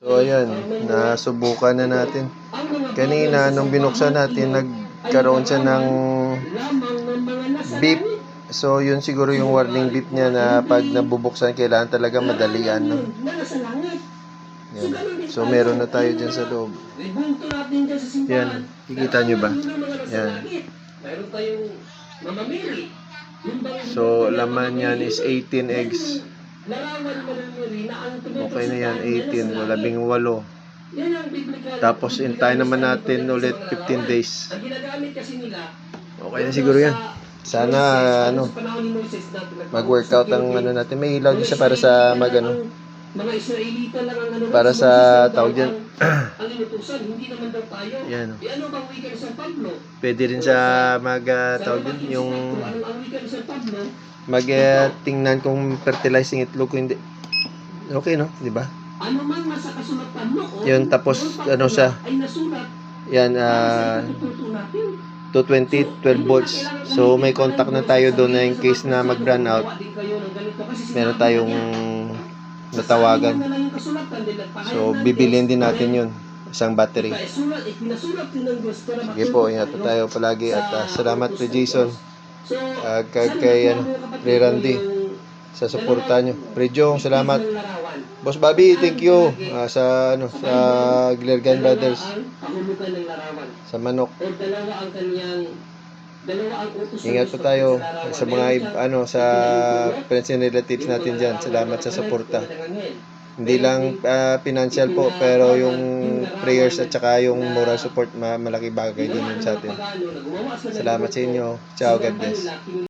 So ayan, nasubukan na natin. Kanina nung binuksan natin, nagkaroon siya ng beep. So yun siguro yung warning beep niya na pag nabubuksan kailangan talaga madalian, no? Yan. So meron na tayo dyan sa loob. Yan, kikita nyo ba? Yan. So laman yan is 18 eggs. Okay na yan, 18, 18. Tapos intayin naman natin ulit 15 days. Okay na siguro yan. Sana mag-workout ang natin. May ilaw din siya para sa para sa tawag dyan. Yan. Pwede rin sa tawag din yung tingnan kung fertilizing itlog ko hindi. Okay, no? Di ba? Yun, tapos siya. Yan, 220, 12 volts. So may contact na tayo doon na in case na mag-run out. Meron tayong natawagan. So bibilin din natin yun. Isang battery. Sige po, ingat tayo palagi at salamat kay Jason. Kay Pre Randy sa suporta nyo. Pre Jong, salamat. Boss Bobby, thank you sa Gillergan Brothers, sa manok. Ingat po tayo sa mga sa friends and relatives natin dyan. Salamat sa suporta. Hindi lang financial po, pero yung prayers at saka yung moral support, malaki bagay din sa atin. Salamat sa inyo. Ciao, God bless.